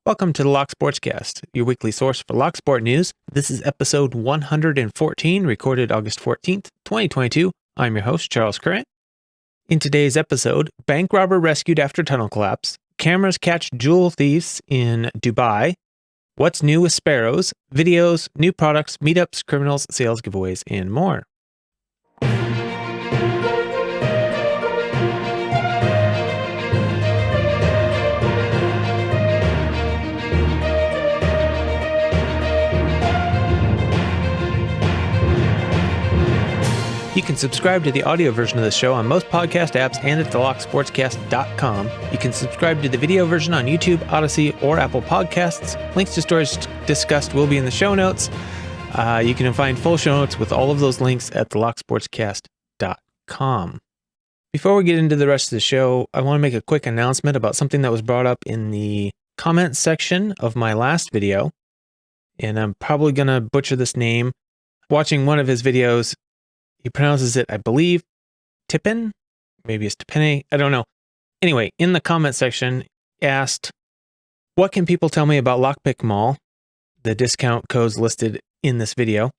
Welcome to the Lock Sportscast, your weekly source for Locksport news. This is episode 114, recorded August 14th, 2022. I'm your host, Charles Current. In today's episode, bank robber rescued after tunnel collapse, cameras catch jewel thieves in Dubai, what's new with Sparrows, videos, new products, meetups, criminals, sales giveaways, and more. You can subscribe to the audio version of the show on most podcast apps and at thelocksportscast.com. You can subscribe to the video version on YouTube, Odyssey, or Apple Podcasts. Links to stories discussed will be in the show notes. You can find full show notes with all of those links at thelocksportscast.com. Before we get into the rest of the show, I want to make a quick announcement about something that was brought up in the comments section of my last video. And I'm probably going to butcher this name. Watching one of his videos, he pronounces it, I believe, Tippin. Maybe it's Tippine. I don't know. Anyway, in the comment section, asked, what can people tell me about Lockpickmall, the discount codes listed in this video?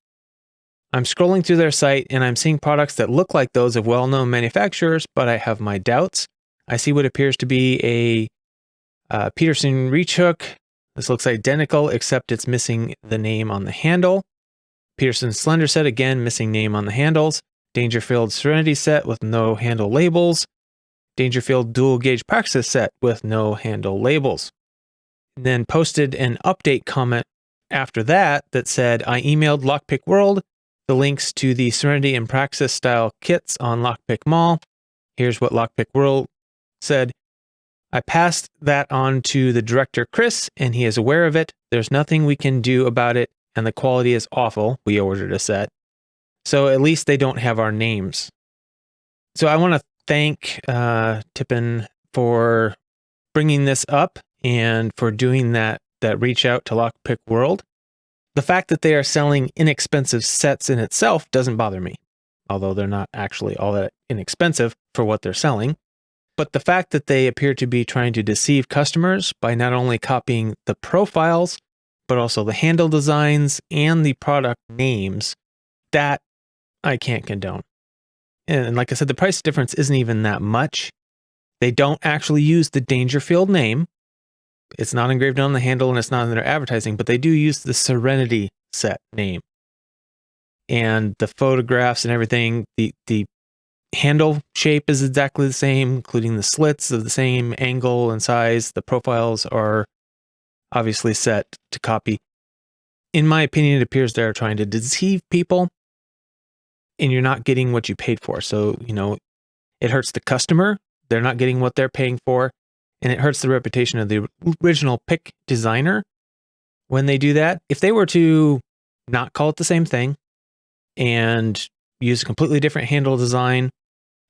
I'm scrolling through their site and I'm seeing products that look like those of well-known manufacturers, but I have my doubts. I see what appears to be a Peterson reach hook. This looks identical, except it's missing the name on the handle. Peterson Slender set, again, missing name on the handles. Dangerfield Serenity set with no handle labels. Dangerfield Dual Gauge Praxis set with no handle labels. And then posted an update comment after that said, I emailed Lockpick World the links to the Serenity and Praxis style kits on Lockpickmall. Here's what Lockpick World said. I passed that on to the director, Chris, and he is aware of it. There's nothing we can do about it. And the quality is awful. We ordered a set. So at least they don't have our names. So I want to thank Tippin for bringing this up and for doing that reach out to Lockpick World. The fact that they are selling inexpensive sets in itself doesn't bother me, although they're not actually all that inexpensive for what they're selling. But the fact that they appear to be trying to deceive customers by not only copying the profiles, but also the handle designs and the product names, that I can't condone. And like I said, the price difference isn't even that much. They don't actually use the Dangerfield name. It's not engraved on the handle and it's not in their advertising, but they do use the Serenity set name. And the photographs and everything, the handle shape is exactly the same, including the slits of the same angle and size. The profiles are obviously set to copy. In my opinion, it appears they're trying to deceive people and you're not getting what you paid for. So, it hurts the customer. They're not getting what they're paying for. And it hurts the reputation of the original pick designer when they do that. If they were to not call it the same thing and use a completely different handle design,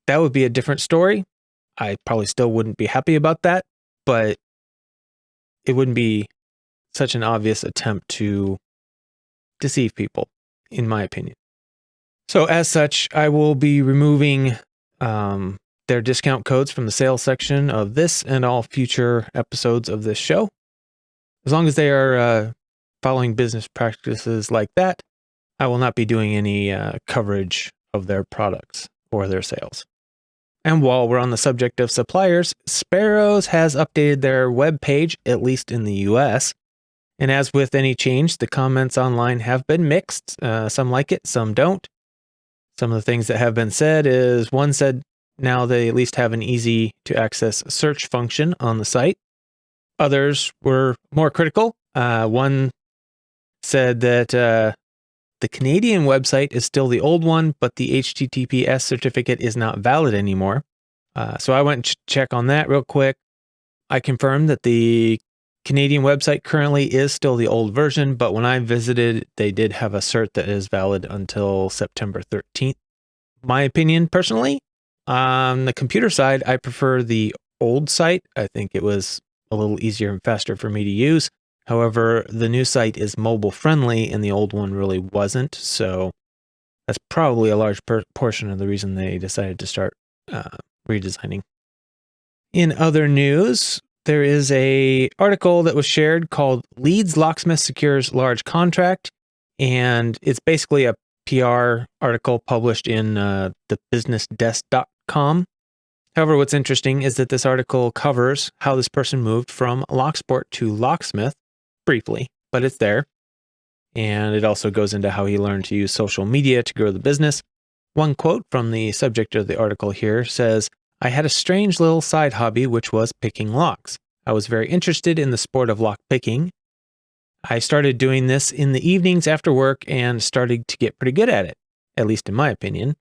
that would be a different story. I probably still wouldn't be happy about that, but it wouldn't be such an obvious attempt to deceive people, in my opinion. So as such, I will be removing their discount codes from the sales section of this and all future episodes of this show. As long as they are following business practices like that, I will not be doing any coverage of their products or their sales. And while we're on the subject of suppliers, Sparrows has updated their web page, at least in the US. And as with any change, the comments online have been mixed. Some like it, some don't. Some of the things that have been said is, one said now they at least have an easy to access search function on the site. Others were more critical. One said that the Canadian website is still the old one, but the HTTPS certificate is not valid anymore. So I went to check on that real quick. I confirmed that the Canadian website currently is still the old version, but when I visited, they did have a cert that is valid until September 13th. My opinion, personally, on the computer side, I prefer the old site. I think it was a little easier and faster for me to use. However, the new site is mobile friendly and the old one really wasn't. So that's probably a large portion of the reason they decided to start redesigning. In other news, there is a article that was shared called Leeds Locksmith Secures Large Contract, and it's basically a PR article published in the businessdesk.com. However, what's interesting is that this article covers how this person moved from Locksport to locksmith, briefly, but it's there. And it also goes into how he learned to use social media to grow the business. One quote from the subject of the article here says, "I had a strange little side hobby, which was picking locks. I was very interested in the sport of lockpicking. I started doing this in the evenings after work and started to get pretty good at it, at least in my opinion.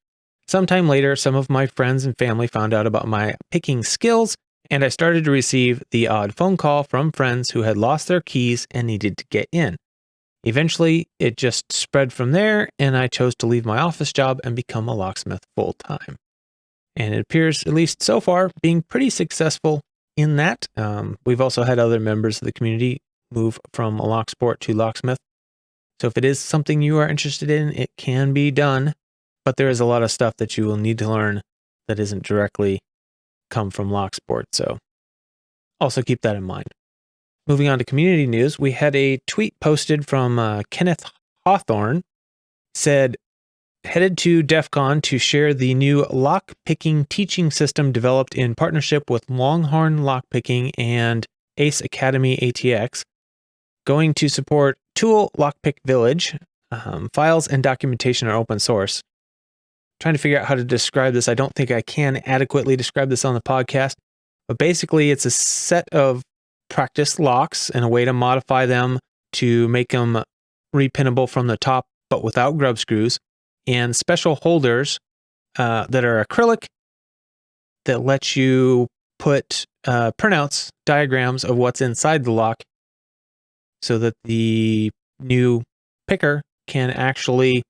Sometime later, some of my friends and family found out about my picking skills, and I started to receive the odd phone call from friends who had lost their keys and needed to get in. Eventually, it just spread from there, and I chose to leave my office job and become a locksmith full-time." And it appears, at least so far, being pretty successful in that. We've also had other members of the community move from a Locksport to locksmith. So if it is something you are interested in, it can be done, but there is a lot of stuff that you will need to learn that isn't directly come from Locksport. So also keep that in mind. Moving on to community news, we had a tweet posted from Kenneth Hawthorne. Said, "Headed to DEF CON to share the new lockpicking teaching system developed in partnership with Longhorn Lockpicking and Ace Academy ATX. Going to support Tool Lockpick Village. Files and documentation are open source." Trying to figure out how to describe this. I don't think I can adequately describe this on the podcast, but basically it's a set of practice locks and a way to modify them to make them repinnable from the top, but without grub screws, and special holders that are acrylic that let you put printouts, diagrams of what's inside the lock so that the new picker can actually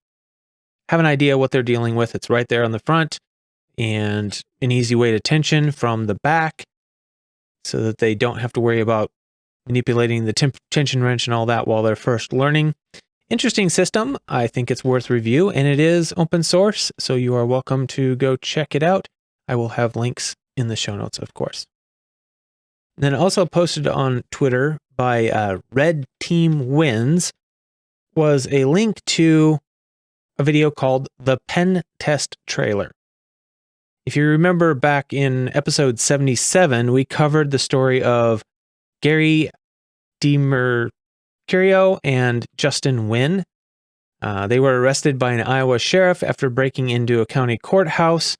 have an idea what they're dealing with. It's right there on the front, and an easy way to tension from the back so that they don't have to worry about manipulating the tension wrench and all that while they're first learning. Interesting system. I think it's worth review, and it is open source, so you are welcome to go check it out. I will have links in the show notes, of course. And then also posted on Twitter by Red Team Wins was a link to a video called The Pen Test Trailer. If you remember back in episode 77, we covered the story of Gary DiMercurio and Justin Wynn. They were arrested by an Iowa sheriff after breaking into a county courthouse.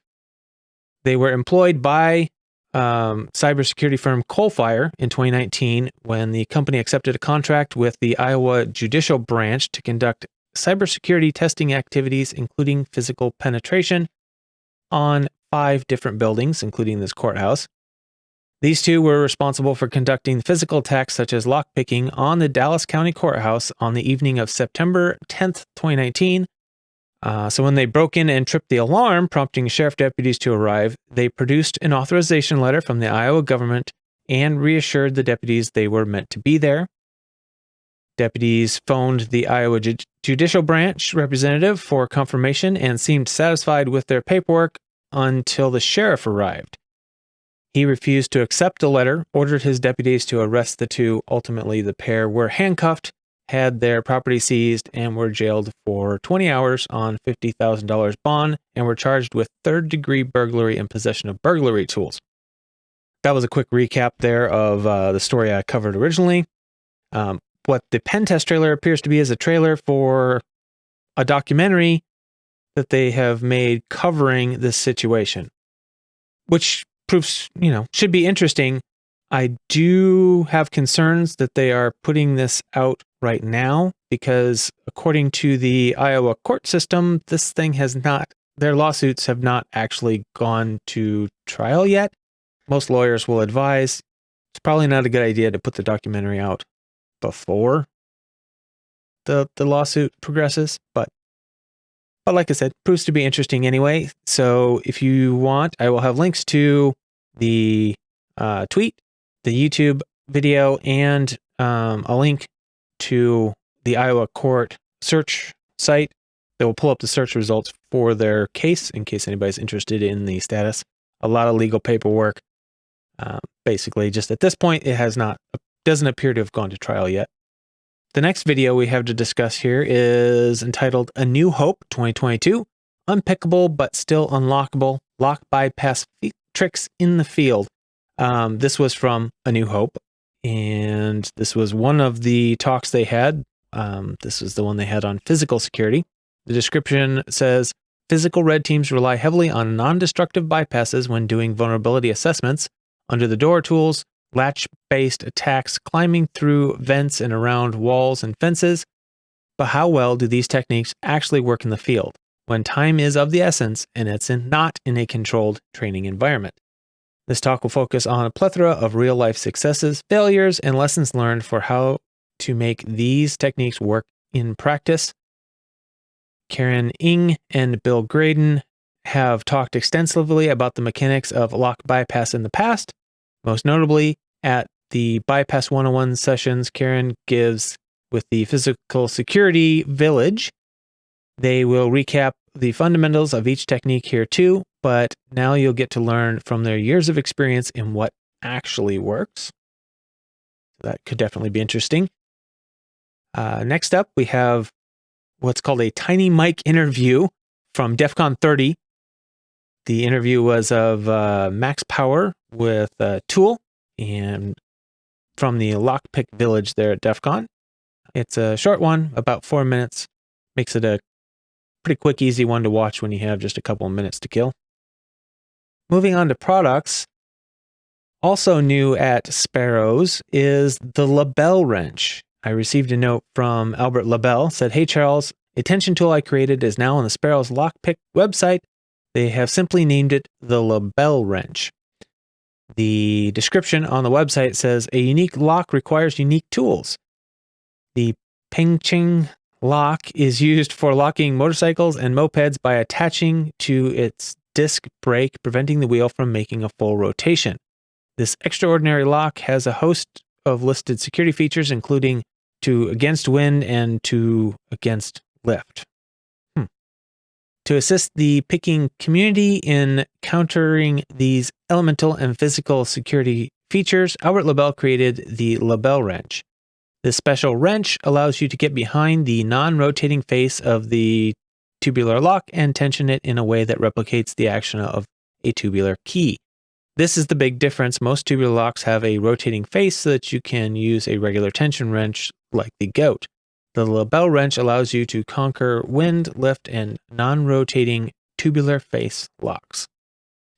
They were employed by cybersecurity firm Coalfire in 2019 when the company accepted a contract with the Iowa Judicial Branch to conduct cybersecurity testing activities, including physical penetration, on 5 different buildings, including this courthouse. These two were responsible for conducting physical attacks such as lockpicking on the Dallas County Courthouse on the evening of September 10th, 2019. So when they broke in and tripped the alarm, prompting sheriff deputies to arrive, they produced an authorization letter from the Iowa government and reassured the deputies they were meant to be there. Deputies phoned the Iowa Judicial Branch representative for confirmation and seemed satisfied with their paperwork until the sheriff arrived. He refused to accept the letter, ordered his deputies to arrest the two. Ultimately, the pair were handcuffed, had their property seized, and were jailed for 20 hours on $50,000 bond, and were charged with third-degree burglary and possession of burglary tools. That was a quick recap there of the story I covered originally. What the pen test trailer appears to be is a trailer for a documentary that they have made covering this situation, which proves, should be interesting. I do have concerns that they are putting this out right now because according to the Iowa court system, this thing their lawsuits have not actually gone to trial yet. Most lawyers will advise it's probably not a good idea to put the documentary out before the lawsuit progresses, but like I said, proves to be interesting anyway. So if you want, I will have links to the tweet, the YouTube video, and a link to the Iowa court search site that will pull up the search results for their case in case anybody's interested in the status. A lot of legal paperwork. Basically, just at this point, it doesn't appear to have gone to trial yet. The next video we have to discuss here is entitled A New Hope 2022, Unpickable but Still Unlockable, Lock Bypass Tricks in the Field. This was from A New Hope, and this was one of the talks they had. This was the one they had on physical security. The description says, physical red teams rely heavily on non-destructive bypasses when doing vulnerability assessments, under the door tools, latch-based attacks, climbing through vents and around walls and fences. But how well do these techniques actually work in the field, when time is of the essence and it's not in a controlled training environment? This talk will focus on a plethora of real-life successes, failures, and lessons learned for how to make these techniques work in practice. Karen Ng and Bill Graydon have talked extensively about the mechanics of lock bypass in the past. Most notably, at the Bypass 101 sessions Karen gives with the Physical Security Village. They will recap the fundamentals of each technique here too, but now you'll get to learn from their years of experience in what actually works. That could definitely be interesting. Next up, we have what's called a tiny mic interview from DEF CON 30. The interview was of Max Power with Tool and from the Lockpick Village there at DEF CON. It's a short one, about 4 minutes. Makes it a pretty quick, easy one to watch when you have just a couple of minutes to kill. Moving on to products. Also new at Sparrows is the Label Wrench. I received a note from Albert Labelle, said, "Hey Charles, a tension tool I created is now on the Sparrows Lockpick website. They have simply named it the Label Wrench." The description on the website says, a unique lock requires unique tools. The Pengcheng lock is used for locking motorcycles and mopeds by attaching to its disc brake, preventing the wheel from making a full rotation. This extraordinary lock has a host of listed security features, including to against wind and to against lift. To assist the picking community in countering these elemental and physical security features, Albert Labelle created the Label Wrench. This special wrench allows you to get behind the non-rotating face of the tubular lock and tension it in a way that replicates the action of a tubular key. This is the big difference. Most tubular locks have a rotating face so that you can use a regular tension wrench like the Goat. The Label Wrench allows you to conquer wind, lift, and non-rotating tubular face locks.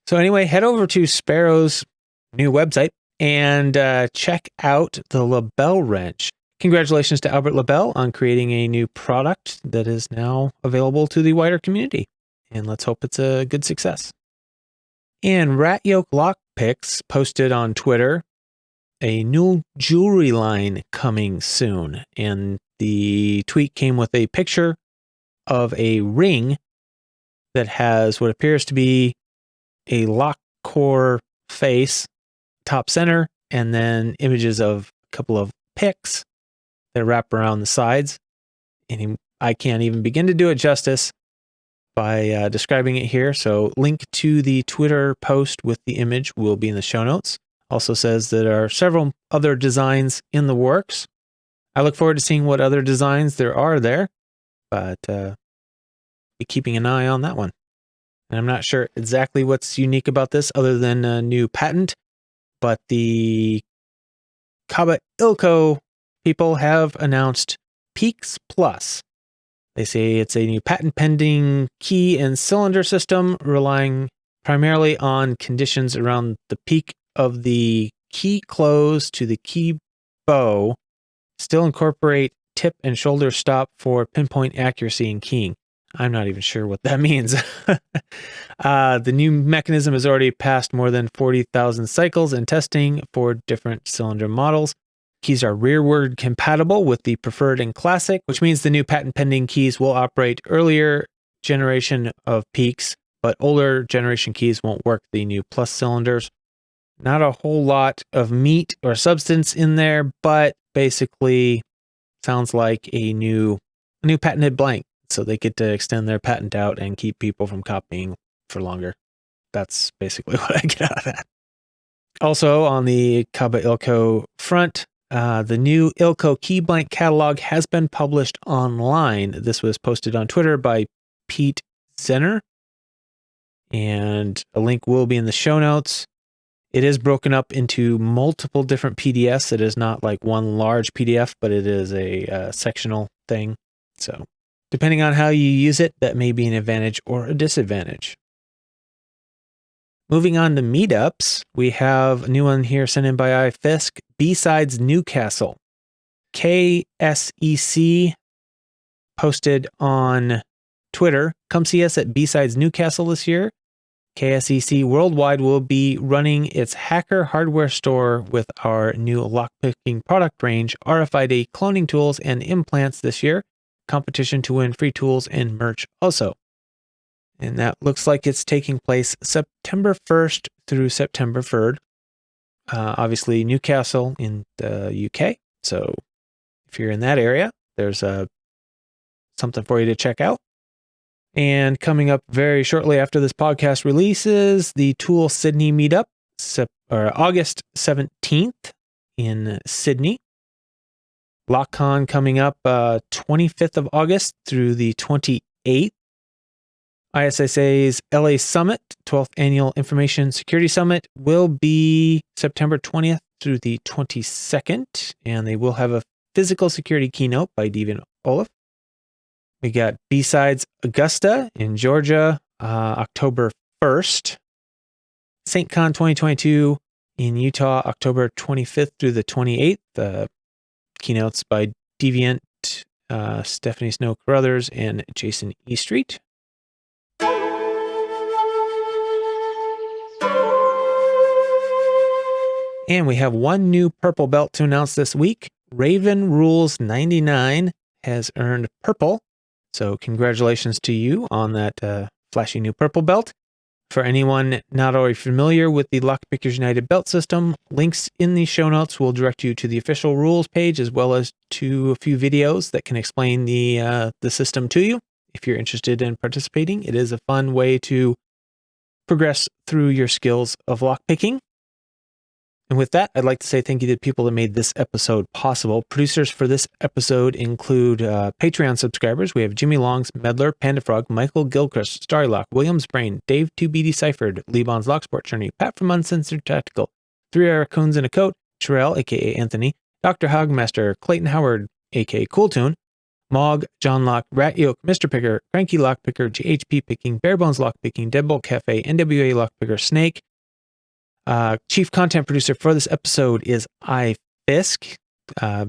So anyway, head over to Sparrow's new website and check out the Label Wrench. Congratulations to Albert Labelle on creating a new product that is now available to the wider community. And let's hope it's a good success. And Ratyoke Lockpicks posted on Twitter a new jewelry line coming soon. And the tweet came with a picture of a ring that has what appears to be a lock core face, top center, and then images of a couple of picks that wrap around the sides. And I can't even begin to do it justice by describing it here. So link to the Twitter post with the image will be in the show notes. Also says that there are several other designs in the works. I look forward to seeing what other designs there are there, but be keeping an eye on that one. And I'm not sure exactly what's unique about this other than a new patent, but the Kaba Ilko people have announced Peaks Plus. They say it's a new patent pending key and cylinder system relying primarily on conditions around the peak of the key close to the key bow. Still incorporate tip and shoulder stop for pinpoint accuracy in keying. I'm not even sure what that means. The new mechanism has already passed more than 40,000 cycles in testing for different cylinder models. Keys are rearward compatible with the preferred and classic, which means the new patent pending keys will operate earlier generation of peaks, but older generation keys won't work the new plus cylinders. Not a whole lot of meat or substance in there, but basically sounds like a new patented blank. So they get to extend their patent out and keep people from copying for longer. That's basically what I get out of that. Also on the Kaba Ilko front, the new Ilko key blank catalog has been published online. This was posted on Twitter by Pete Zenner, and a link will be in the show notes. It is broken up into multiple different PDFs. It is not like one large PDF, but it is a sectional thing. So depending on how you use it, that may be an advantage or a disadvantage. Moving on to Meetups, we have a new one here sent in by iFisk, B-Sides Newcastle. KSEC posted on Twitter, come see us at B-Sides Newcastle this year. KSEC Worldwide will be running its hacker hardware store with our new lockpicking product range, RFID cloning tools, and implants this year. Competition to win free tools and merch also. And that looks like it's taking place September 1st through September 3rd. Obviously, Newcastle in the UK. So if you're in that area, there's something for you to check out. And coming up very shortly after this podcast releases, the Tool Sydney Meetup, August 17th in Sydney. LockCon coming up 25th of August through the 28th. ISSA's LA Summit, 12th Annual Information Security Summit, will be September 20th through the 22nd, and they will have a physical security keynote by Devian Olaf. We got B-Sides Augusta in Georgia, October 1st. SaintCon 2022 in Utah, October 25th through the 28th. Keynotes by Deviant, Stephanie Snow Carruthers, and Jason E. Street. And we have one new purple belt to announce this week. Raven Rules 99 has earned purple. So congratulations to you on that flashy new purple belt. For anyone not already familiar with the Lockpickers United belt system, links in the show notes will direct you to the official rules page as well as to a few videos that can explain the system to you. If you're interested in participating, it is a fun way to progress through your skills of lockpicking. And with that, I'd like to say thank you to the people that made this episode possible. Producers for this episode include Patreon subscribers. We have Jimmy Longs, Medler, Pandafrog, Michael Gilchrist, Starlock, Williams Brain, Dave 2B Deciphered, Lebon's Locksport Journey, Pat from Uncensored Tactical, 3 Raccoons in a Coat, Terrell, aka Anthony, DoctorHogmaster, Clayton Howard, aka Kewltune, Mog, Jon Lock, Ratyoke, MrPickur, CrankyLockPicker, JHPpicking, Barebones Lockpicking, Deadbolt Cafe, NWA Lockpicker, Snake. Chief content producer for this episode is iFisk,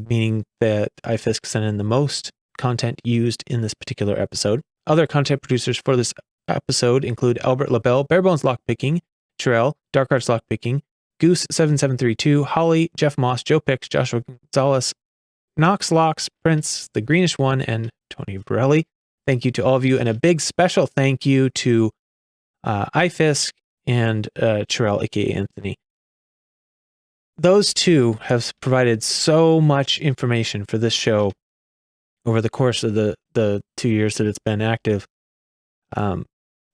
meaning that iFisk sent in the most content used in this particular episode. Other content producers for this episode include Albert LaBelle, Barebones Lockpicking, Terrell, Dark Arts Lockpicking, Goose7732, Holly, Jeff Moss, Joe Pix, Joshua Gonzalez, KnoxLocks, Prince, The Greenish One, and Tony Borelli. Thank you to all of you, and a big special thank you to iFisk and Terrell, aka Anthony. Those two have provided so much information for this show over the course of the 2 years that it's been active.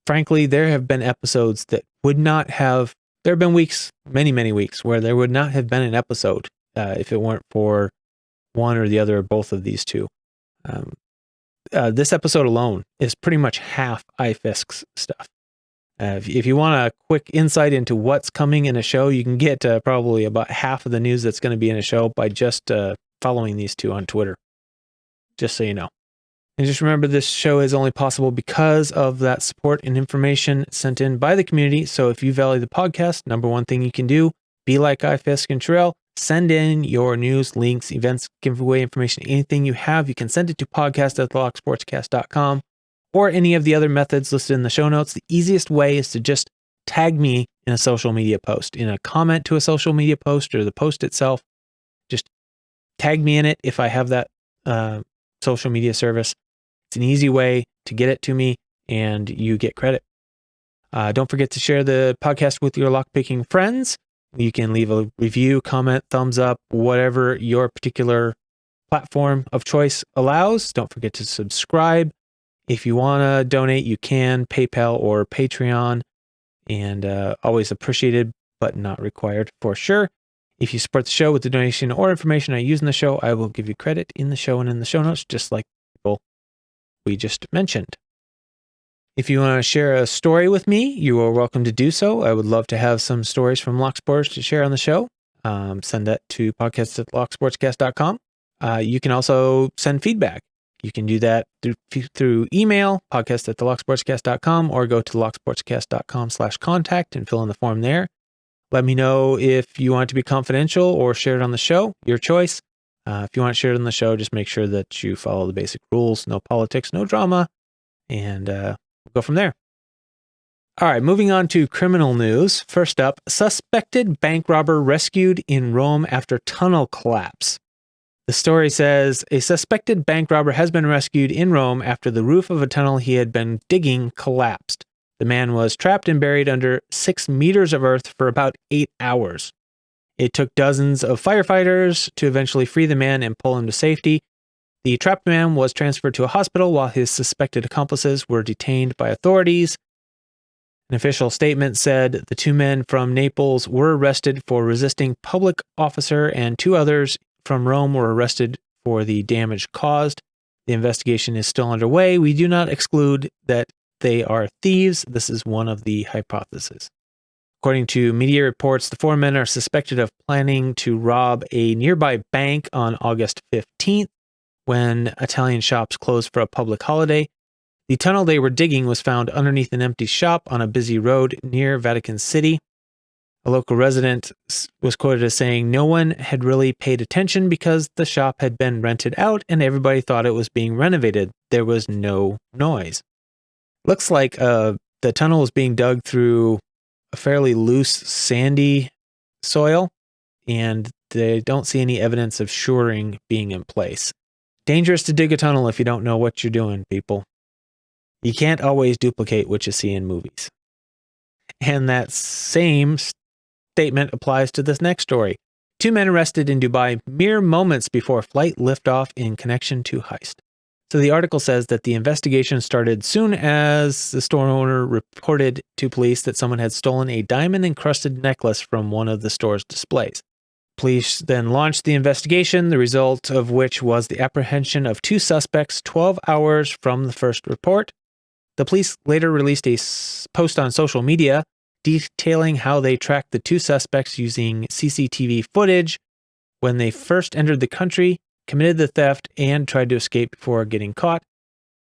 Frankly, there have been episodes that would not have, there have been weeks, many weeks, where there would not have been an episode if it weren't for one or the other or both of these two. This episode alone is pretty much half iFisk's stuff. If you want a quick insight into what's coming in a show, you can get probably about half of the news that's going to be in a show by just following these two on Twitter. Just so you know. And just remember, this show is only possible because of that support and information sent in by the community. So if you value the podcast, number one thing you can do, be like iFisk and Terrell, send in your news, links, events, giveaway information, anything you have. You can send it to podcast@thelocksportscast.com. or any of the other methods listed in the show notes. The easiest way is to just tag me in a social media post, in a comment to a social media post or the post itself. Just tag me in it if I have that social media service. It's an easy way to get it to me and you get credit. Don't forget to share the podcast with your lockpicking friends. You can leave a review, comment, thumbs up, whatever your particular platform of choice allows. Don't forget to subscribe. If you want to donate, you can, PayPal or Patreon, and always appreciated but not required for sure. If you support the show with the donation or information I use in the show, I will give you credit in the show and in the show notes, just like people we just mentioned. If you want to share a story with me, you are welcome to do so. I would love to have some stories from Locksport to share on the show. Send that to podcast@locksportscast.com. You can also send feedback. You can do that through email, podcast@locksportscast.com, or go to locksportscast.com/contact and fill in the form there. Let me know if you want it to be confidential or share it on the show, your choice. If you want to share it on the show, just make sure that you follow the basic rules, no politics, no drama, and we'll go from there. All right, moving on to criminal news. First up, suspected bank robber rescued in Rome after tunnel collapse. The story says, a suspected bank robber has been rescued in Rome after the roof of a tunnel he had been digging collapsed. The man was trapped and buried under 6 meters of earth for about 8 hours. It took dozens of firefighters to eventually free the man and pull him to safety. The trapped man was transferred to a hospital while his suspected accomplices were detained by authorities. An official statement said the 2 men from Naples were arrested for resisting public officer and 2 others from Rome were arrested for the damage caused. The investigation is still underway. We do not exclude that they are thieves. This is one of the hypotheses. According to media reports, the 4 men are suspected of planning to rob a nearby bank on August 15th when Italian shops closed for a public holiday. The tunnel they were digging was found underneath an empty shop on a busy road near Vatican City. A local resident was quoted as saying, "No one had really paid attention because the shop had been rented out and everybody thought it was being renovated. There was no noise." Looks like the tunnel was being dug through a fairly loose, sandy soil, and they don't see any evidence of shoring being in place. Dangerous to dig a tunnel if you don't know what you're doing, people. You can't always duplicate what you see in movies. And that same statement applies to this next story. 2 men arrested in Dubai mere moments before flight liftoff in connection to heist. So the article says that the investigation started soon as the store owner reported to police that someone had stolen a diamond-encrusted necklace from one of the store's displays. Police then launched the investigation, the result of which was the apprehension of 2 suspects 12 hours from the first report. The police later released a post on social media detailing how they tracked the 2 suspects using CCTV footage when they first entered the country, committed the theft, and tried to escape before getting caught.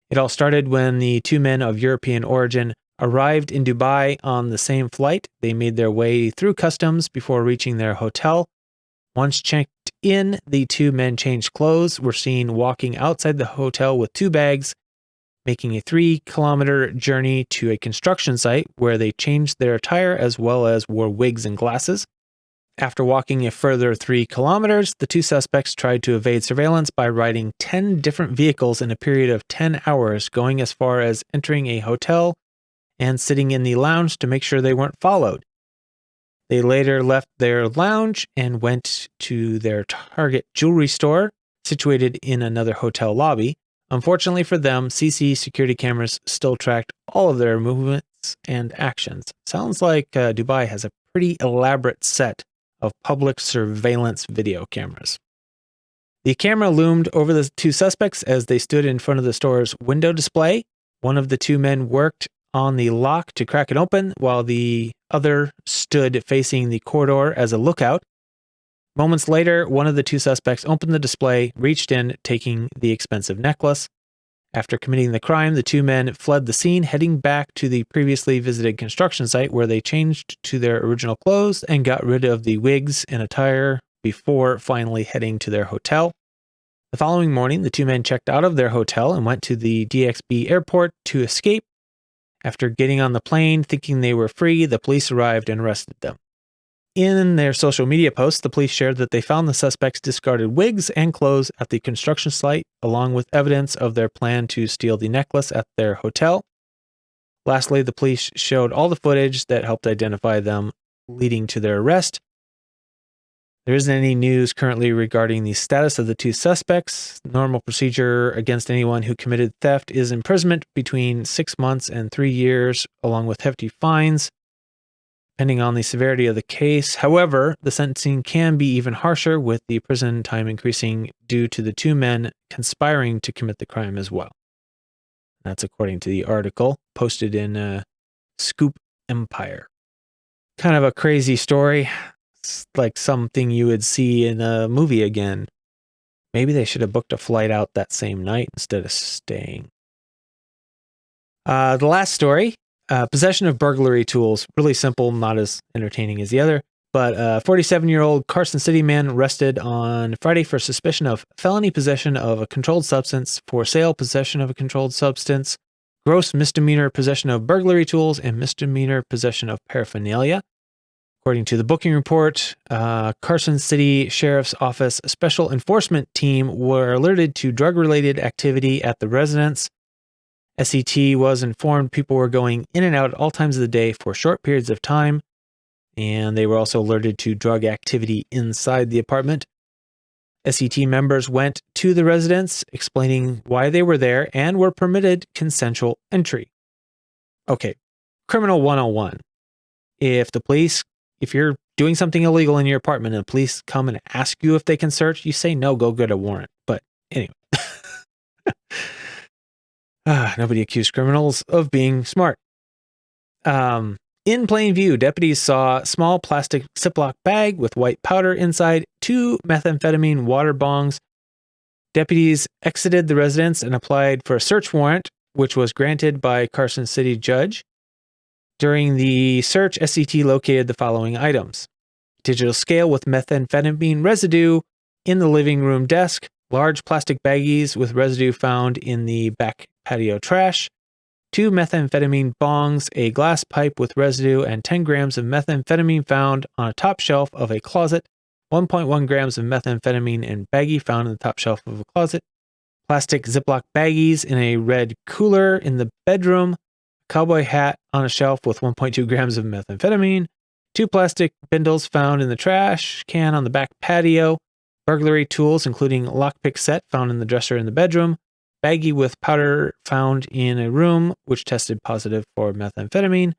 It all started when the 2 men of European origin arrived in Dubai on the same flight. They made their way through customs before reaching their hotel. Once checked in, the 2 men changed clothes, were seen walking outside the hotel with 2 bags, making a 3-kilometer journey to a construction site where they changed their attire as well as wore wigs and glasses. After walking a further 3 kilometers, the 2 suspects tried to evade surveillance by riding 10 different vehicles in a period of 10 hours, going as far as entering a hotel and sitting in the lounge to make sure they weren't followed. They later left their lounge and went to their Target jewelry store, situated in another hotel lobby. Unfortunately for them, CC security cameras still tracked all of their movements and actions. Sounds like Dubai has a pretty elaborate set of public surveillance video cameras. The camera loomed over the 2 suspects as they stood in front of the store's window display. One of the 2 men worked on the lock to crack it open, while the other stood facing the corridor as a lookout. Moments later, one of the 2 suspects opened the display, reached in, taking the expensive necklace. After committing the crime, the 2 men fled the scene, heading back to the previously visited construction site where they changed to their original clothes and got rid of the wigs and attire before finally heading to their hotel. The following morning, the 2 men checked out of their hotel and went to the DXB airport to escape. After getting on the plane, thinking they were free, the police arrived and arrested them. In their social media posts, the police shared that they found the suspects' discarded wigs and clothes at the construction site, along with evidence of their plan to steal the necklace at their hotel. Lastly, the police showed all the footage that helped identify them, leading to their arrest. There isn't any news currently regarding the status of the 2 suspects. Normal procedure against anyone who committed theft is imprisonment between 6 months and 3 years, along with hefty fines. depending on the severity of the case. However, the sentencing can be even harsher, with the prison time increasing due to the two men conspiring to commit the crime as well. That's according to the article posted in Scoop Empire. Kind of a crazy story. It's like something you would see in a movie again. Maybe they should have booked a flight out that same night instead of staying. The last story, possession of burglary tools. Really simple, not as entertaining as the other. But a 47-year-old Carson City man arrested on Friday for suspicion of felony possession of a controlled substance, for sale possession of a controlled substance, gross misdemeanor possession of burglary tools, and misdemeanor possession of paraphernalia. According to the booking report, Carson City Sheriff's Office Special Enforcement Team were alerted to drug-related activity at the residence. SET was informed people were going in and out at all times of the day for short periods of time, and they were also alerted to drug activity inside the apartment. SET members went to the residence, explaining why they were there and were permitted consensual entry. Okay, Criminal 101. If you're doing something illegal in your apartment and the police come and ask you if they can search, you say no, go get a warrant. But anyway. Nobody accused criminals of being smart. In plain view, deputies saw a small plastic Ziploc bag with white powder inside, 2 methamphetamine water bongs. Deputies exited the residence and applied for a search warrant, which was granted by Carson City judge. During the search, SET located the following items: digital scale with methamphetamine residue in the living room desk, large plastic baggies with residue found in the back patio trash, 2 methamphetamine bongs, a glass pipe with residue, and 10 grams of methamphetamine found on a top shelf of a closet, 1.1 grams of methamphetamine in baggie found in the top shelf of a closet, plastic Ziploc baggies in a red cooler in the bedroom, cowboy hat on a shelf with 1.2 grams of methamphetamine, 2 plastic bindles found in the trash can on the back patio, burglary tools including lockpick set found in the dresser in the bedroom, baggie with powder found in a room which tested positive for methamphetamine.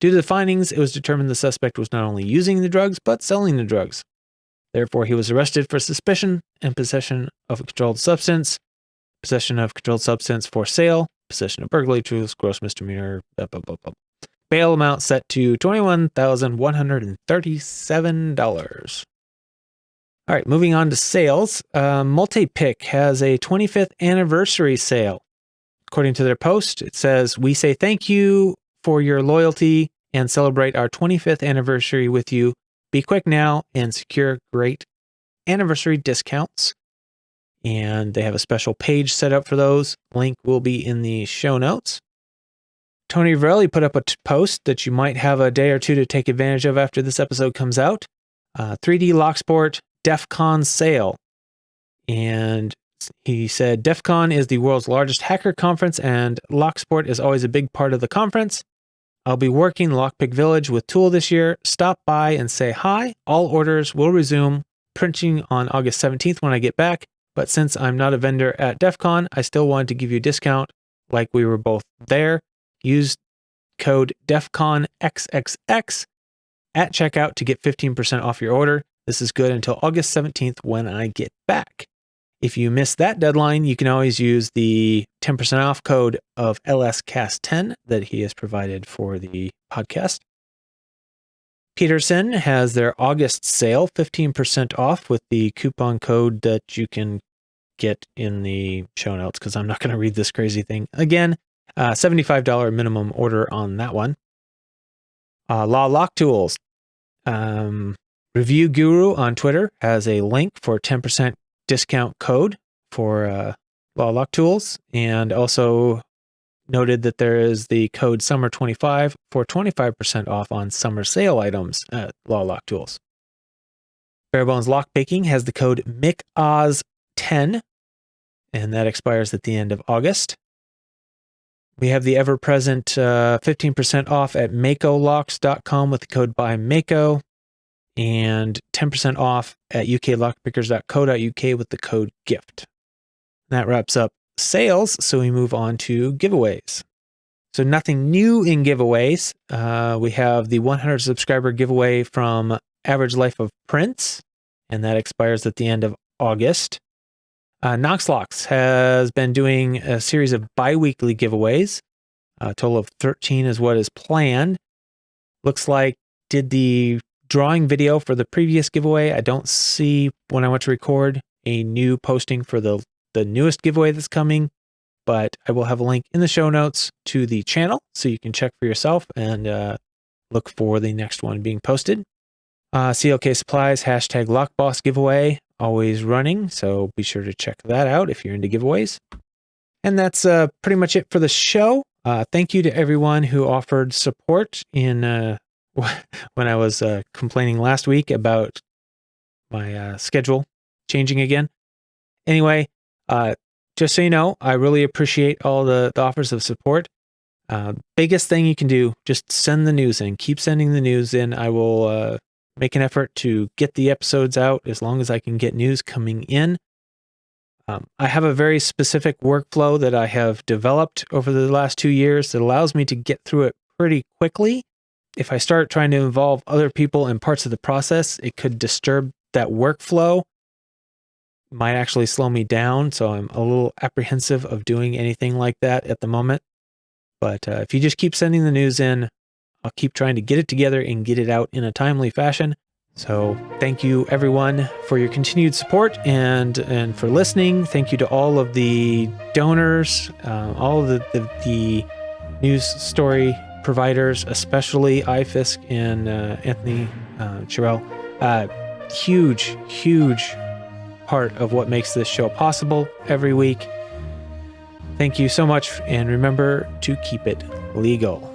Due to the findings, it was determined the suspect was not only using the drugs but selling the drugs. Therefore, he was arrested for suspicion and possession of a controlled substance, possession of controlled substance for sale, possession of burglary tools, gross misdemeanor, blah, blah, blah, blah. Bail amount set to $21,137. All right, moving on to sales. MultiPick has a 25th anniversary sale. According to their post, it says, "We say thank you for your loyalty and celebrate our 25th anniversary with you. Be quick now and secure great anniversary discounts." And they have a special page set up for those. Link will be in the show notes. Tony Varelli put up a post that you might have a day or two to take advantage of after this episode comes out. 3D Locksport DEF CON sale. And he said, DEF CON is the world's largest hacker conference, and Locksport is always a big part of the conference. I'll be working Lockpick Village with Tool this year. Stop by and say hi. All orders will resume printing on August 17th when I get back. But since I'm not a vendor at DEF CON, I still wanted to give you a discount like we were both there. Use code DEFCONXXX at checkout to get 15% off your order. This is good until August 17th when I get back. If you miss that deadline, you can always use the 10% off code of LSCast10 that he has provided for the podcast. Peterson has their August sale, 15% off with the coupon code that you can get in the show notes, because I'm not going to read this crazy thing again. $75 minimum order on that one. Law Lock Tools. Review Guru on Twitter has a link for 10% discount code for Law Lock Tools, and also noted that there is the code SUMMER25 for 25% off on summer sale items at Law Lock Tools. Barebones Lockpicking has the code MICOZ10, and that expires at the end of August. We have the ever-present 15% off at MakoLocks.com with the code BYMAKO, and 10% off at uklockpickers.co.uk with the code GIFT. That wraps up sales, so we move on to giveaways. So nothing new in giveaways. We have the 100 subscriber giveaway from Average Life of Prince, and that expires at the end of August. KnoxLocks has been doing a series of bi-weekly giveaways. A total of 13 is what is planned. Looks like did the drawing video for the previous giveaway. I don't see, when I went to record, a new posting for the newest giveaway that's coming, but I will have a link in the show notes to the channel so you can check for yourself and look for the next one being posted. CLK Supplies #LockBoss giveaway always running, so be sure to check that out if you're into giveaways. And that's pretty much it for the show. Thank you to everyone who offered support in when I was complaining last week about my schedule changing again. Anyway, just so you know, I really appreciate all the offers of support. Biggest thing you can do, just send the news in. Keep sending the news in. I will make an effort to get the episodes out as long as I can get news coming in. I have a very specific workflow that I have developed over the last 2 years that allows me to get through it pretty quickly. If I start trying to involve other people in parts of the process, it could disturb that workflow. Might actually slow me down, so I'm a little apprehensive of doing anything like that at the moment. But if you just keep sending the news in, I'll keep trying to get it together and get it out in a timely fashion. So thank you everyone for your continued support and for listening. Thank you to all of the donors, all of the news story providers, especially iFisk and Anthony Chirel. Huge part of what makes this show possible every week. Thank you so much, and remember to keep it legal.